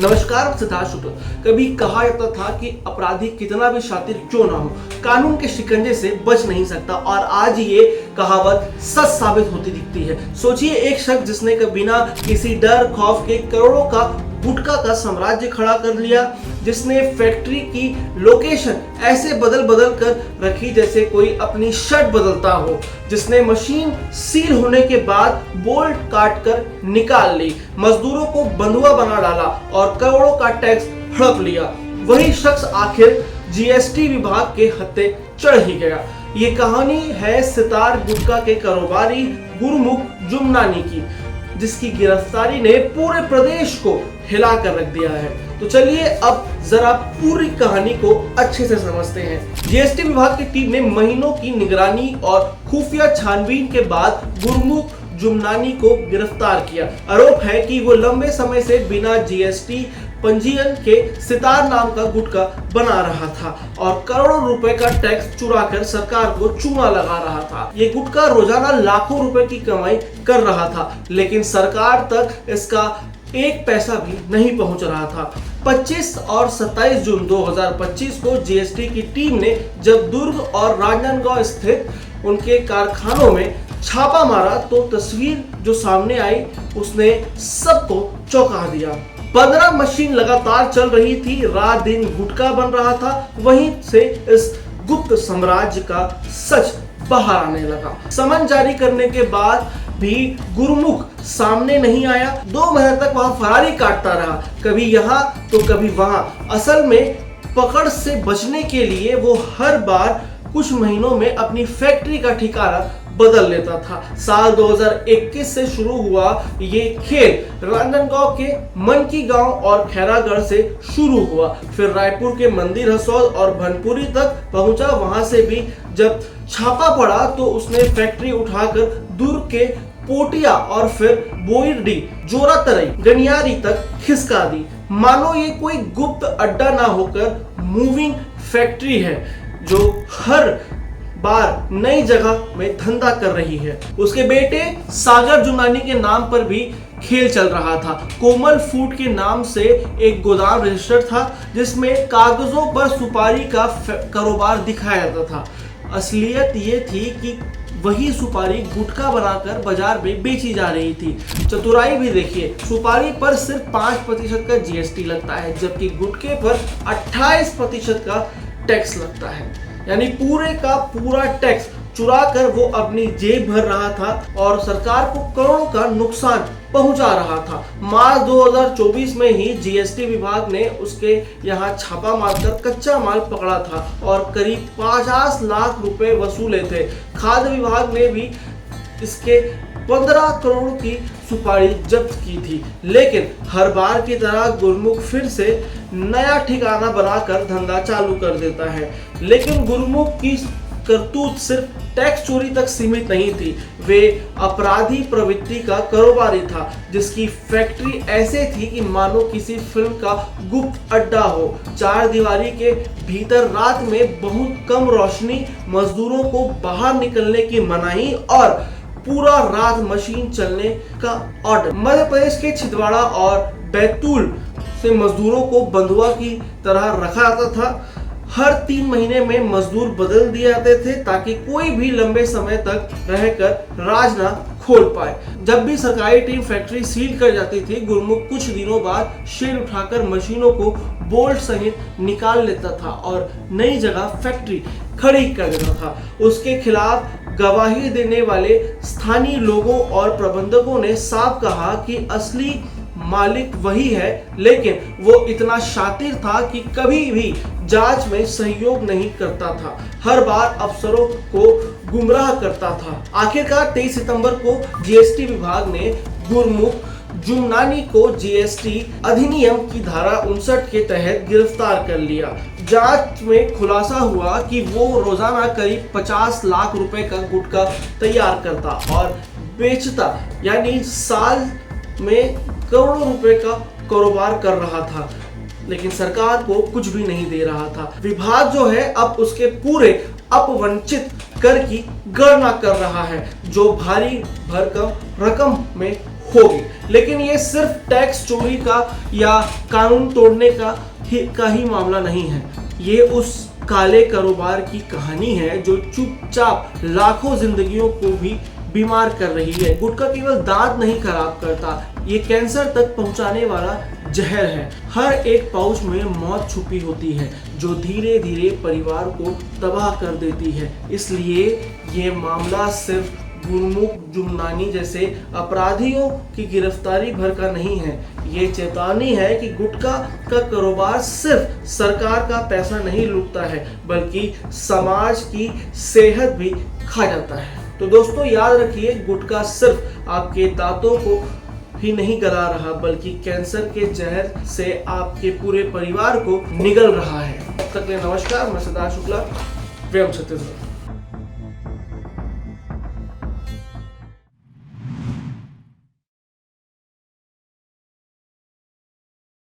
नमस्कार, सिद्धार्थ शुक्ल। कभी कहा जाता था कि अपराधी कितना भी शातिर क्यों ना हो, कानून के शिकंजे से बच नहीं सकता, और आज ये कहावत सच साबित होती दिखती है। सोचिए, एक शख्स जिसने बिना किसी डर खौफ के करोड़ों का गुटखा का साम्राज्य खड़ा कर लिया, जिसने फैक्ट्री की लोकेशन ऐसे बदल बदल कर रखी जैसे कोई अपनी शर्ट बदलता हो, जिसने मशीन सील होने के बाद बोल्ट काट कर निकाल ली, मजदूरों को बंधुआ बना डाला और करोड़ों का टैक्स हड़प लिया, वही शख्स आखिर जीएसटी विभाग के हत्थे चढ़ ही गया। ये कहानी है सितार गुटखा के कारोबारी गुरमुख जुमनानी की, जिसकी गिरफ्तारी ने पूरे प्रदेश को हिला कर रख दिया है। तो चलिए अब जरा पूरी कहानी को अच्छे से समझते हैं। जीएसटी विभाग की टीम ने महीनों की निगरानी और खुफिया छानबीन के बाद गुरमुख जुमनानी को गिरफ्तार किया। आरोप है कि वो लंबे समय से बिना जीएसटी पंजीयन के सितार नाम का गुटखा बना रहा था और करोड़ों रुपए का टैक्स चुराकर सरकार को चूना लगा रहा था। ये गुटखा रोजाना लाखों रुपए की कमाई कर रहा था, लेकिन सरकार तक इसका एक पैसा भी नहीं पहुंच रहा था। 25 और 27 जून 2025 को जीएसटी की टीम ने जब दुर्ग और राजनांदगांव स्थित उनके कारखानों में छापा मारा तो तस्वीर जो सामने आई उसने सबको चौंका दिया। 15 मशीन लगातार चल रही थी, रात दिन गुटखा बन रहा था। वहीं से इस गुप्त साम्राज्य का सच बाहर आने लगा। समन जारी करने के बाद भी गुरमुख सामने नहीं आया। 2 महीने तक वहां फरारी काटता रहा, कभी यहाँ तो कभी वहां। असल में पकड़ से बचने के लिए वो हर बार कुछ महीनों में अपनी फैक्ट्री का ठिकाना बदल लेता था। साल 2021 से शुरू हुआ ये खेल राजनांदगांव के मनकी गांव और खैरागढ़ से शुरू हुआ, फिर रायपुर के मंदिर हसौद और भनपुरी तक पहुंचा। वहां से भी जब छापा पड़ा तो उसने फैक्ट्री उठाकर दुर्ग के पोटिया और फिर बोईरडी, जोरातरई, गनियारी तक खिसका दी। मानो ये कोई गुप्त अड्डा ना होकर मूविंग फैक्ट्री है जो हर बार नई जगह में धंधा कर रही है। उसके बेटे सागर जुमनानी के नाम पर भी खेल चल रहा था। कोमल फूड के नाम से एक गोदाम रजिस्टर्ड था, जिसमें कागजों पर सुपारी का कारोबार दिखाया जाता था। असलियत ये थी कि वही सुपारी गुटखा बनाकर बाजार में बेची जा रही थी। चतुराई भी देखिए, सुपारी पर सिर्फ 5% का जीएसटी लगता है, जबकि गुटखे पर 28% का टैक्स लगता है। यानी पूरे का पूरा टैक्स चुरा कर वो अपनी जेब भर रहा था और सरकार को करोड़ों का नुकसान पहुंचा रहा था। मार्च 2024 में ही जीएसटी विभाग ने उसके यहाँ छापा मारकर कच्चा माल पकड़ा था और करीब 50 लाख रुपए वसूले थे। खाद्य विभाग ने भी इसके 15 करोड़ की सुपारी जब्त की थी, लेकिन हर बार की तरह गुरमुख फिर से नया ठिकाना बनाकर धंधा चालू कर देता है। लेकिन गुरमुख की करतूत सिर्फ टैक्स चोरी तक सीमित नहीं थी, वे अपराधी प्रवृत्ति का कारोबारी था, जिसकी फैक्ट्री ऐसे थी कि मानो किसी फिल्म का गुप्त अड्डा हो। 4 दीवारी के भीतर रात में बहुत कम रोशनी, मजदूरों को बाहर निकलने की मनाही और पूरा रात मशीन चलने का ऑर्डर। मध्य प्रदेश के छिंदवाड़ा और बैतूल से मजदूरों को बंधुआ की तरह रखा जाता था। हर 3 महीने में मजदूर बदल दिए जाते थे ताकि कोई भी लंबे समय तक रहकर राज ना खोल पाए। जब भी सरकारी टीम फैक्ट्री सील कर जाती थी, गुरमुख कुछ दिनों बाद शेल उठाकर मशीनों को बोल्ट सहित निकाल लेता था और नई जगह फैक्ट्री खड़ी कर देता था। उसके खिलाफ गवाही देने वाले स्थानीय लोगों और प्रबंधकों ने साफ कहा कि असली मालिक वही है, लेकिन वो इतना शातिर था कि कभी भी जांच में सहयोग नहीं करता था, हर बार अफसरों को गुमराह करता था। आखिरकार 23 सितंबर को जीएसटी विभाग ने गुरमुख जुमनानी को जीएसटी अधिनियम की धारा 59 के तहत गिरफ्तार कर लिया। जांच में खुलासा हुआ कि वो रोजाना करीब 50 लाख रुपए का गुटखा तैयार करता और बेचता, यानी साल में करोड़ों रुपए का कारोबार कर रहा था, लेकिन सरकार को कुछ भी नहीं दे रहा था। विभाग जो है अब उसके पूरे अपवंचित कर की गणना कर रहा है, जो भारी भरकम रकम में होगी। लेकिन ये सिर्फ टैक्स चोरी का या कानून तोड़ने का ही मामला नहीं है। ये उस काले कारोबार की कहानी है जो चुपचाप लाखों जिंदगियों को भी बीमार कर रही है। गुटखा केवल दांत नहीं खराब करता, ये कैंसर तक पहुंचाने वाला जहर है। हर एक पाउच में मौत छुपी होती है जो धीरे धीरे परिवार को तबाह कर देती है। इसलिए ये मामला सिर्फ गुरमुख जुमनानी जैसे अपराधियों की गिरफ्तारी भर का नहीं है, ये चेतावनी है कि गुटखा का कारोबार सिर्फ सरकार का पैसा नहीं लूटता है बल्कि समाज की सेहत भी खा जाता है। तो दोस्तों याद रखिए, गुटखा सिर्फ आपके दांतों को ही नहीं गला रहा बल्कि कैंसर के जहर से आपके पूरे परिवार को निगल रहा है। तब तक के लिए नमस्कार। मैं सिद्धार्थ शुक्ला, प्रेम छत्तीसगढ़।